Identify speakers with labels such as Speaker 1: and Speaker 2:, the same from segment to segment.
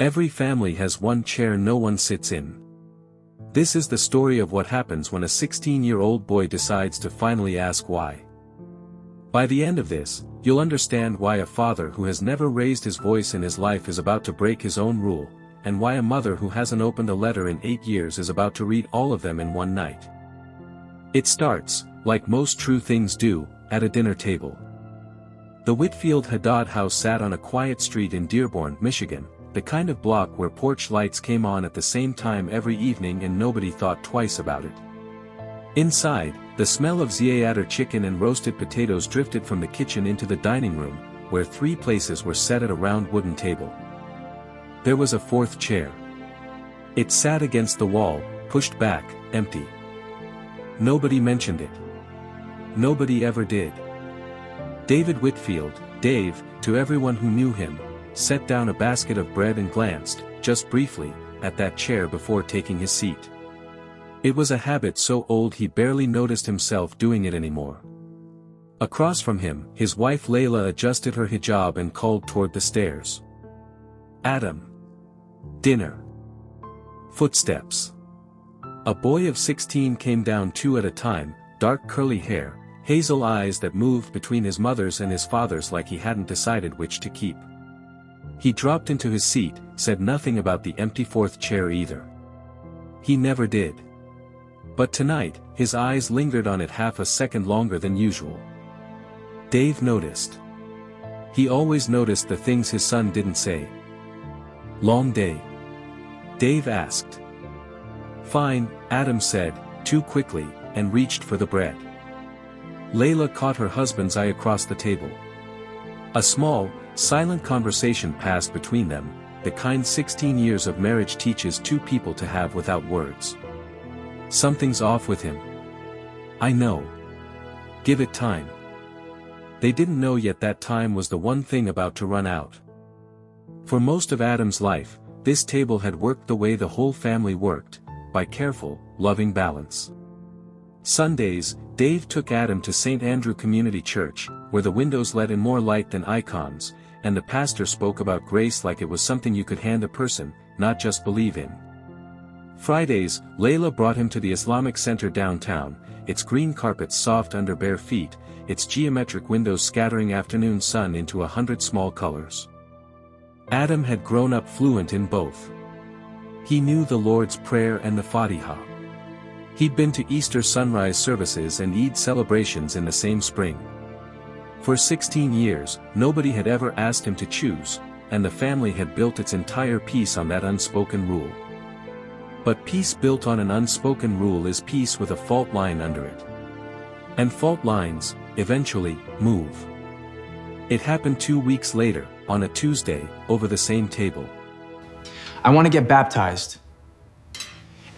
Speaker 1: Every family has one chair no one sits in. This is the story of what happens when a 16-year-old boy decides to finally ask why. By the end of this, you'll understand why a father who has never raised his voice in his life is about to break his own rule, and why a mother who hasn't opened a letter in 8 years is about to read all of them in one night. It starts, like most true things do, at a dinner table. The Whitfield Haddad house sat on a quiet street in Dearborn, Michigan, the kind of block where porch lights came on at the same time every evening and nobody thought twice about it. Inside, the smell of Ziader chicken and roasted potatoes drifted from the kitchen into the dining room, where 3 places were set at a round wooden table. There was a 4th chair. It sat against the wall, pushed back, empty. Nobody mentioned it. Nobody ever did. David Whitfield, Dave, to everyone who knew him, set down a basket of bread and glanced, just briefly, at that chair before taking his seat. It was a habit so old he barely noticed himself doing it anymore. Across from him, his wife Layla adjusted her hijab and called toward the stairs. "Adam. Dinner." Footsteps. A boy of 16 came down 2 at a time, dark curly hair, hazel eyes that moved between his mother's and his father's like he hadn't decided which to keep. He dropped into his seat, said nothing about the empty 4th chair either. He never did. But tonight, his eyes lingered on it half a second longer than usual. Dave noticed. He always noticed the things his son didn't say. "Long day?" Dave asked. "Fine," Adam said, too quickly, and reached for the bread. Layla caught her husband's eye across the table. A small, silent conversation passed between them, the kind 16 years of marriage teaches 2 people to have without words. "Something's off with him." "I know. Give it time." They didn't know yet that time was the one thing about to run out. For most of Adam's life, this table had worked the way the whole family worked, by careful, loving balance. Sundays, Dave took Adam to St. Andrew Community Church, where the windows let in more light than icons, and the pastor spoke about grace like it was something you could hand a person, not just believe in. Fridays, Layla brought him to the Islamic Center downtown, its green carpets soft under bare feet, its geometric windows scattering afternoon sun into 100 small colors. Adam had grown up fluent in both. He knew the Lord's Prayer and the Fatiha. He'd been to Easter sunrise services and Eid celebrations in the same spring. For 16 years, nobody had ever asked him to choose, and the family had built its entire peace on that unspoken rule. But peace built on an unspoken rule is peace with a fault line under it. And fault lines, eventually, move. It happened 2 weeks later, on a Tuesday, over the same table.
Speaker 2: "I want to get baptized.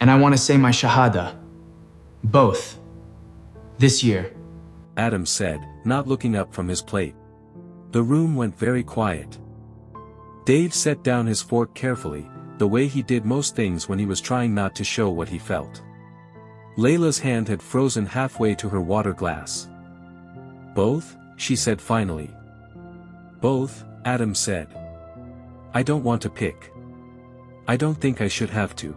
Speaker 2: And I want to say my Shahada. Both. This year."
Speaker 1: Adam said, not looking up from his plate. The room went very quiet. Dave set down his fork carefully, the way he did most things when he was trying not to show what he felt. Layla's hand had frozen halfway to her water glass. "Both?" she said finally. "Both," Adam said. "I don't want to pick. I don't think I should have to."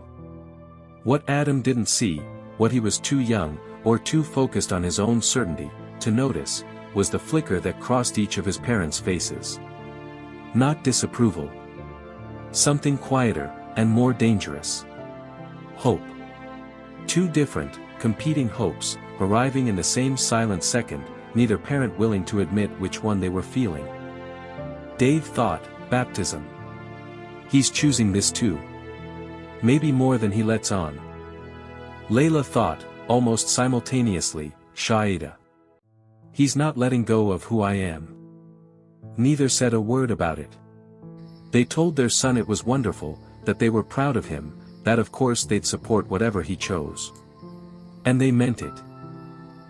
Speaker 1: What Adam didn't see, what he was too young, or too focused on his own certainty, to notice, was the flicker that crossed each of his parents' faces. Not disapproval. Something quieter, and more dangerous. Hope. 2 different, competing hopes, arriving in the same silent second, neither parent willing to admit which one they were feeling. Dave thought, baptism. He's choosing this too. Maybe more than he lets on. Layla thought, almost simultaneously, Shahada. He's not letting go of who I am. Neither said a word about it. They told their son it was wonderful, that they were proud of him, that of course they'd support whatever he chose. And they meant it.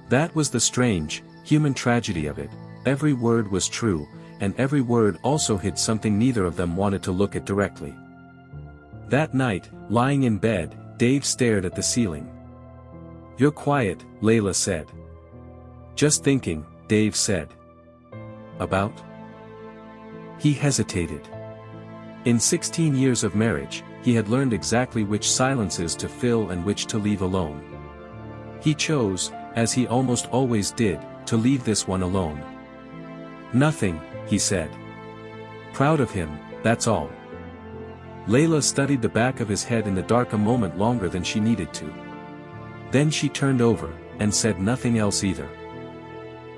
Speaker 1: That was the strange, human tragedy of it. Every word was true, and every word also hid something neither of them wanted to look at directly. That night, lying in bed, Dave stared at the ceiling. "You're quiet," Layla said. "Just thinking," Dave said. "About?" He hesitated. In 16 years of marriage, he had learned exactly which silences to fill and which to leave alone. He chose, as he almost always did, to leave this one alone. "Nothing," he said. "Proud of him, that's all." Layla studied the back of his head in the dark a moment longer than she needed to. Then she turned over, and said nothing else either.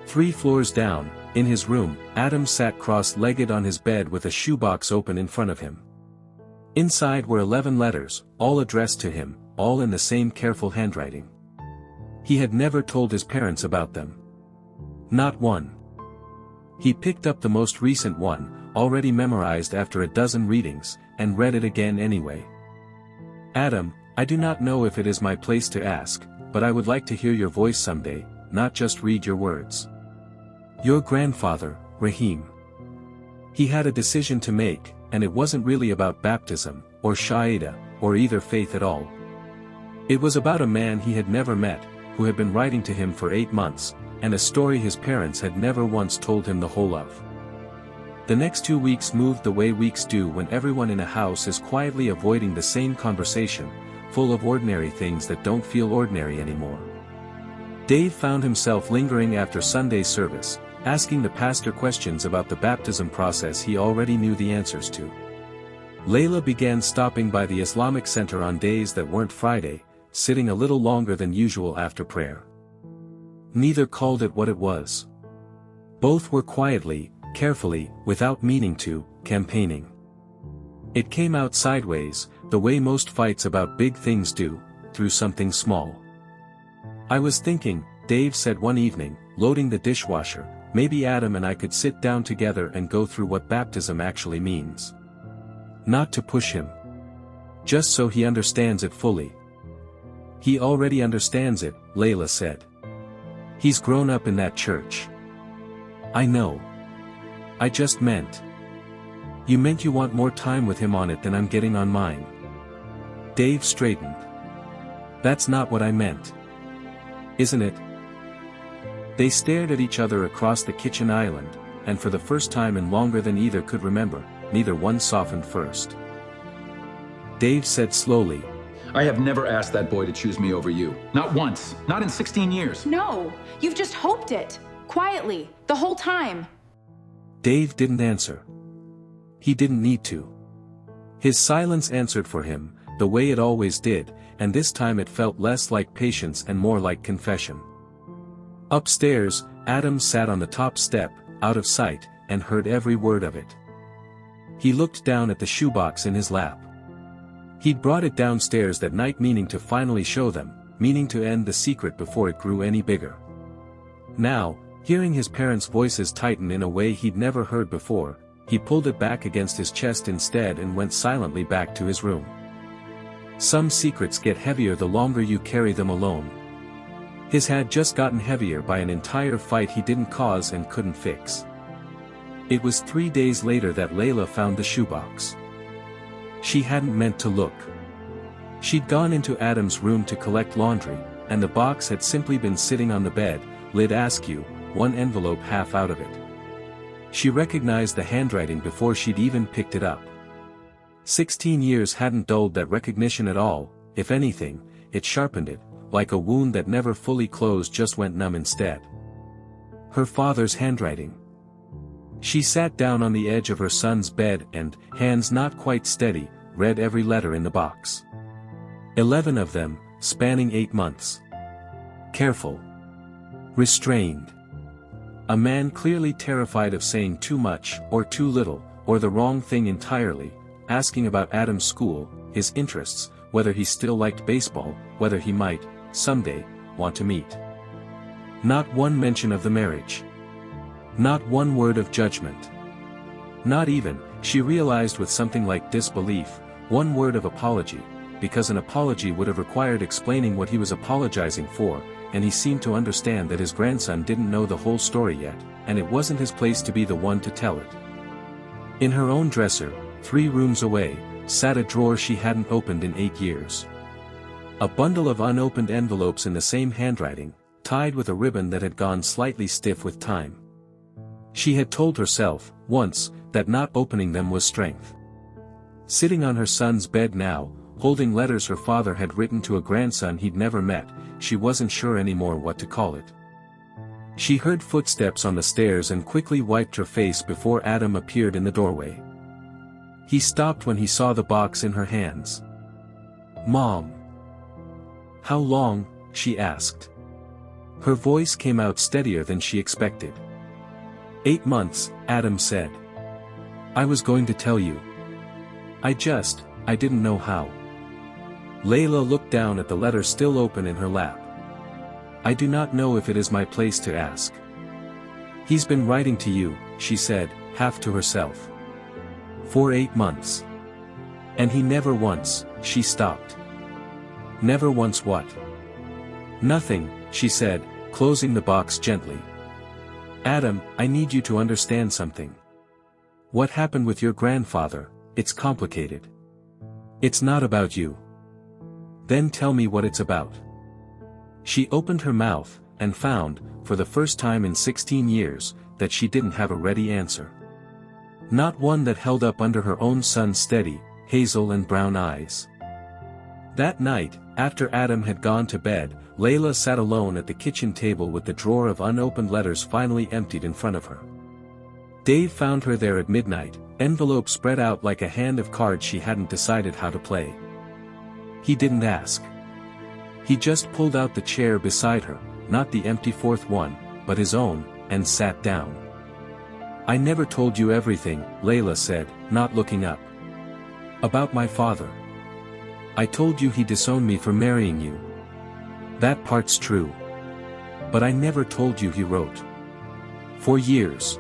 Speaker 1: 3 floors down, in his room, Adam sat cross-legged on his bed with a shoebox open in front of him. Inside were 11 letters, all addressed to him, all in the same careful handwriting. He had never told his parents about them. Not one. He picked up the most recent one, already memorized after a dozen readings, and read it again anyway. "Adam, I do not know if it is my place to ask, but I would like to hear your voice someday, not just read your words. Your grandfather, Rahim. He had a decision to make, and it wasn't really about baptism, or Shahada, or either faith at all. It was about a man he had never met, who had been writing to him for 8 months, and a story his parents had never once told him the whole of. The next 2 weeks moved the way weeks do when everyone in a house is quietly avoiding the same conversation, full of ordinary things that don't feel ordinary anymore. Dave found himself lingering after Sunday service, asking the pastor questions about the baptism process he already knew the answers to. Layla began stopping by the Islamic Center on days that weren't Friday, sitting a little longer than usual after prayer. Neither called it what it was. Both were quietly, carefully, without meaning to, campaigning. It came out sideways, the way most fights about big things do, through something small. "I was thinking," Dave said one evening, loading the dishwasher, "maybe Adam and I could sit down together and go through what baptism actually means. Not to push him. Just so he understands it fully." "He already understands it," Layla said. "He's grown up in that church." "I know. I just meant. You meant you want more time with him on it than I'm getting on mine." Dave straightened. "That's not what I meant. Isn't it?" They stared at each other across the kitchen island, and for the first time in longer than either could remember, neither one softened first. Dave said slowly,
Speaker 3: "I have never asked that boy to choose me over you. Not once. Not in 16 years.
Speaker 4: No, you've just hoped it. Quietly, the whole time."
Speaker 1: Dave didn't answer. He didn't need to. His silence answered for him, the way it always did, and this time it felt less like patience and more like confession. Upstairs, Adam sat on the top step, out of sight, and heard every word of it. He looked down at the shoebox in his lap. He'd brought it downstairs that night meaning to finally show them, meaning to end the secret before it grew any bigger. Now, hearing his parents' voices tighten in a way he'd never heard before, he pulled it back against his chest instead and went silently back to his room. Some secrets get heavier the longer you carry them alone. His had just gotten heavier by an entire fight he didn't cause and couldn't fix. It was 3 days later that Layla found the shoebox. She hadn't meant to look. She'd gone into Adam's room to collect laundry, and the box had simply been sitting on the bed, lid askew, one envelope half out of it. She recognized the handwriting before she'd even picked it up. 16 years hadn't dulled that recognition at all, if anything, it sharpened it, like a wound that never fully closed just went numb instead. Her father's handwriting. She sat down on the edge of her son's bed and, hands not quite steady, read every letter in the box. 11 of them, spanning 8 months. Careful. Restrained. A man clearly terrified of saying too much, or too little, or the wrong thing entirely, asking about Adam's school, his interests, whether he still liked baseball, whether he might, someday, want to meet. Not one mention of the marriage. Not one word of judgment. Not even, she realized with something like disbelief, one word of apology, because an apology would have required explaining what he was apologizing for, and he seemed to understand that his grandson didn't know the whole story yet, and it wasn't his place to be the one to tell it. In her own dresser, 3 rooms away, sat a drawer she hadn't opened in 8 years. A bundle of unopened envelopes in the same handwriting, tied with a ribbon that had gone slightly stiff with time. She had told herself, once, that not opening them was strength. Sitting on her son's bed now, holding letters her father had written to a grandson he'd never met, she wasn't sure anymore what to call it. She heard footsteps on the stairs and quickly wiped her face before Adam appeared in the doorway. He stopped when he saw the box in her hands. "Mom." "How long?" she asked. Her voice came out steadier than she expected. 8 months, Adam said. "I was going to tell you. I didn't know how." Layla looked down at the letter still open in her lap. "I do not know if it is my place to ask." "He's been writing to you," she said, half to herself. "For 8 months. And he never once," she stopped. "Never once what?" "Nothing," she said, closing the box gently. "Adam, I need you to understand something. What happened with your grandfather, it's complicated. It's not about you." "Then tell me what it's about." She opened her mouth, and found, for the first time in 16 years, that she didn't have a ready answer. Not one that held up under her own son's steady, hazel and brown eyes. That night, after Adam had gone to bed, Layla sat alone at the kitchen table with the drawer of unopened letters finally emptied in front of her. Dave found her there at midnight, envelope spread out like a hand of cards she hadn't decided how to play. He didn't ask. He just pulled out the chair beside her, not the empty fourth one, but his own, and sat down. "I never told you everything," Layla said, not looking up. "About my father. I told you he disowned me for marrying you. That part's true. But I never told you he wrote. For years.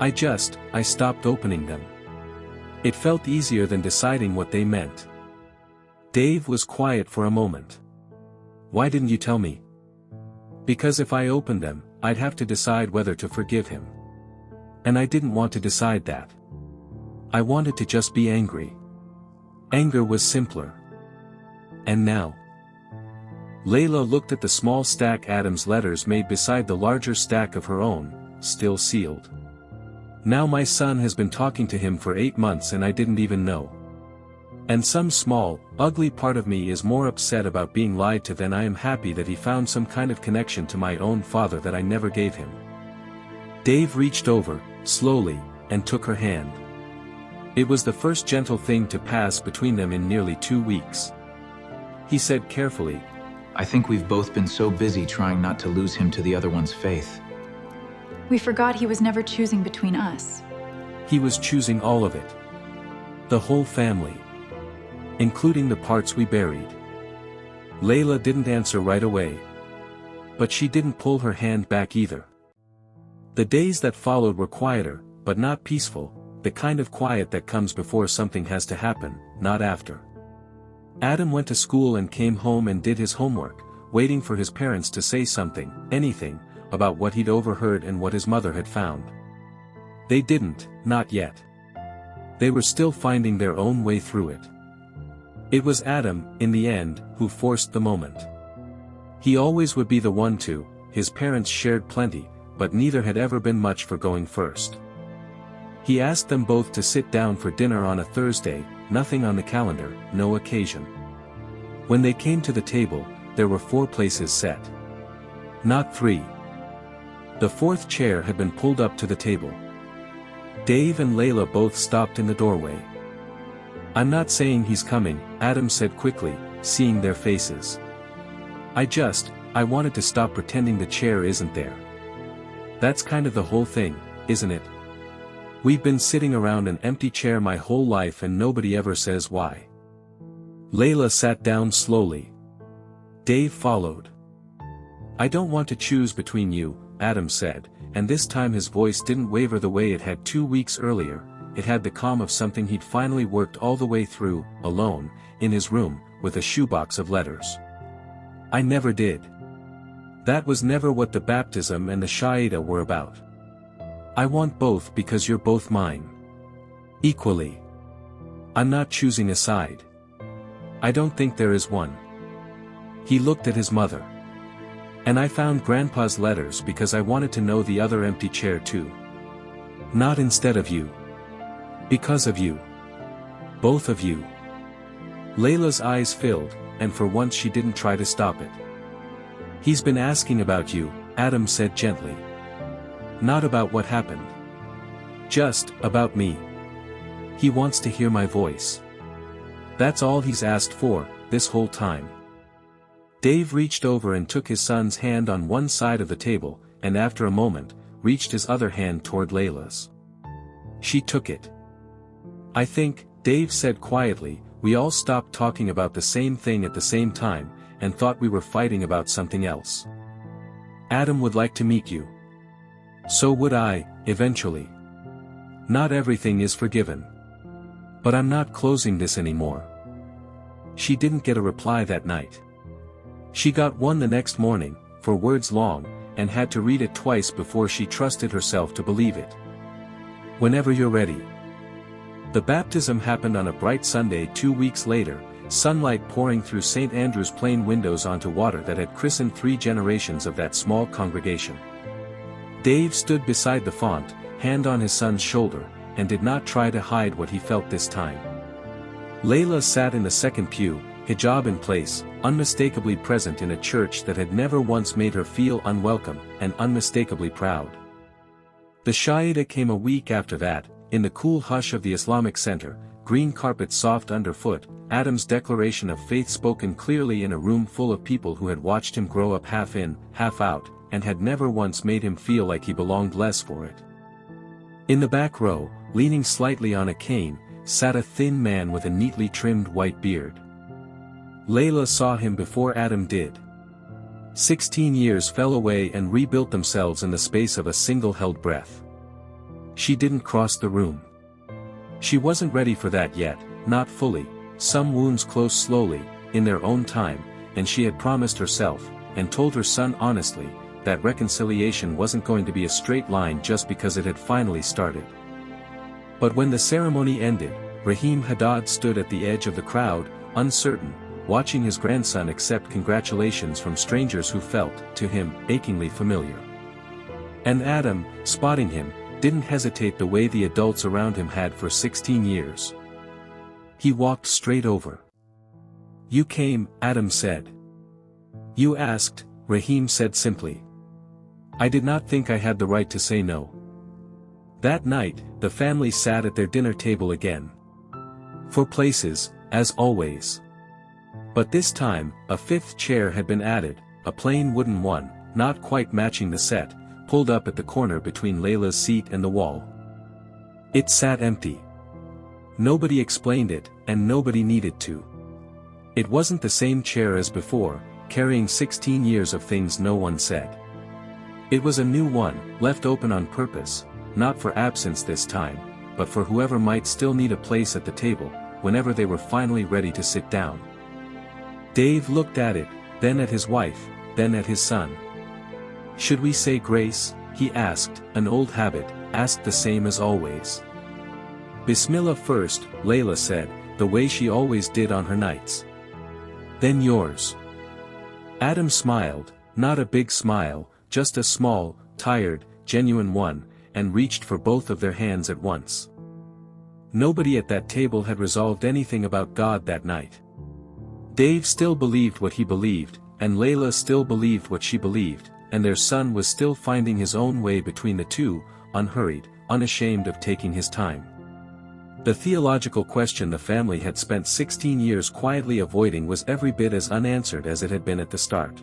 Speaker 1: I stopped opening them. It felt easier than deciding what they meant." Dave was quiet for a moment. "Why didn't you tell me?" "Because if I opened them, I'd have to decide whether to forgive him. And I didn't want to decide that. I wanted to just be angry. Anger was simpler. And now?" Layla looked at the small stack Adam's letters made beside the larger stack of her own, still sealed. "Now my son has been talking to him for 8 months and I didn't even know. And some small, ugly part of me is more upset about being lied to than I am happy that he found some kind of connection to my own father that I never gave him." Dave reached over, slowly, and took her hand. It was the first gentle thing to pass between them in nearly 2 weeks. He said carefully,
Speaker 2: I think we've both been so busy trying not to lose him to the other one's faith.
Speaker 5: We forgot he was never choosing between us.
Speaker 1: He was choosing all of it. The whole family. Including the parts we buried. Layla didn't answer right away. But she didn't pull her hand back either. The days that followed were quieter, but not peaceful, the kind of quiet that comes before something has to happen, not after. Adam went to school and came home and did his homework, waiting for his parents to say something, anything, about what he'd overheard and what his mother had found. They didn't, not yet. They were still finding their own way through it. It was Adam, in the end, who forced the moment. He always would be the one to. His parents shared plenty, but neither had ever been much for going first. He asked them both to sit down for dinner on a Thursday, nothing on the calendar, no occasion. When they came to the table, there were 4 places set. Not 3. The 4th chair had been pulled up to the table. Dave and Layla both stopped in the doorway. "I'm not saying he's coming," Adam said quickly, seeing their faces. I wanted to stop pretending the chair isn't there. That's kind of the whole thing, isn't it? We've been sitting around an empty chair my whole life and nobody ever says why." Layla sat down slowly. Dave followed. "I don't want to choose between you," Adam said, and this time his voice didn't waver the way it had 2 weeks earlier. It had the calm of something he'd finally worked all the way through, alone, in his room, with a shoebox of letters. "I never did. That was never what the baptism and the Shahada were about. I want both because you're both mine. Equally. I'm not choosing a side. I don't think there is one." He looked at his mother. "And I found Grandpa's letters because I wanted to know the other empty chair too. Not instead of you. Because of you." Both of you. Layla's eyes filled, and for once she didn't try to stop it. He's been asking about you, Adam said gently. Not about what happened. Just about me. He wants to hear my voice. That's all he's asked for, this whole time. Dave reached over and took his son's hand on one side of the table, and after a moment, reached his other hand toward Layla's. She took it. I think, Dave said quietly, we all stopped talking about the same thing at the same time, and thought we were fighting about something else. Adam would like to meet you. So would I, eventually. Not everything is forgiven. But I'm not closing this anymore. She didn't get a reply that night. She got one the next morning, for words long, and had to read it twice before she trusted herself to believe it. Whenever you're ready. The baptism happened on a bright Sunday 2 weeks later, sunlight pouring through St. Andrew's plain windows onto water that had christened 3 generations of that small congregation. Dave stood beside the font, hand on his son's shoulder, and did not try to hide what he felt this time. Layla sat in the second pew, hijab in place, unmistakably present in a church that had never once made her feel unwelcome, and unmistakably proud. The Shahada came a week after that, in the cool hush of the Islamic center, green carpet soft underfoot, Adam's declaration of faith spoken clearly in a room full of people who had watched him grow up half in, half out, and had never once made him feel like he belonged less for it. In the back row, leaning slightly on a cane, sat a thin man with a neatly trimmed white beard. Layla saw him before Adam did. 16 years fell away and rebuilt themselves in the space of a single held breath. She didn't cross the room. She wasn't ready for that yet, not fully. Some wounds close slowly, in their own time, and she had promised herself, and told her son honestly, that reconciliation wasn't going to be a straight line just because it had finally started. But when the ceremony ended, Rahim Haddad stood at the edge of the crowd, uncertain, watching his grandson accept congratulations from strangers who felt, to him, achingly familiar. And Adam, spotting him, didn't hesitate the way the adults around him had for 16 years. He walked straight over. You came, Adam said. You asked, Rahim said simply. I did not think I had the right to say no. That night, the family sat at their dinner table again. 4 places, as always. But this time, a 5th chair had been added, a plain wooden one, not quite matching the set, pulled up at the corner between Layla's seat and the wall. It sat empty. Nobody explained it, and nobody needed to. It wasn't the same chair as before, carrying 16 years of things no one said. It was a new one, left open on purpose, not for absence this time, but for whoever might still need a place at the table, whenever they were finally ready to sit down. Dave looked at it, then at his wife, then at his son. Should we say grace? He asked, an old habit, asked the same as always. Bismillah first, Layla said, the way she always did on her nights. Then yours. Adam smiled, not a big smile, just a small, tired, genuine one, and reached for both of their hands at once. Nobody at that table had resolved anything about God that night. Dave still believed what he believed, and Layla still believed what she believed, and their son was still finding his own way between the two, unhurried, unashamed of taking his time. The theological question the family had spent 16 years quietly avoiding was every bit as unanswered as it had been at the start.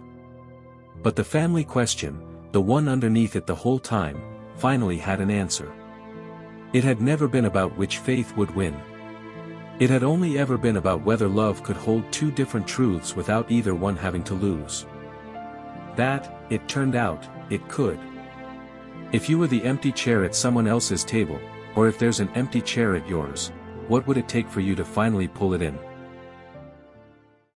Speaker 1: But the family question, the one underneath it the whole time, finally had an answer. It had never been about which faith would win. It had only ever been about whether love could hold 2 different truths without either one having to lose. That, it turned out, it could. If you were the empty chair at someone else's table, or if there's an empty chair at yours, what would it take for you to finally pull it in?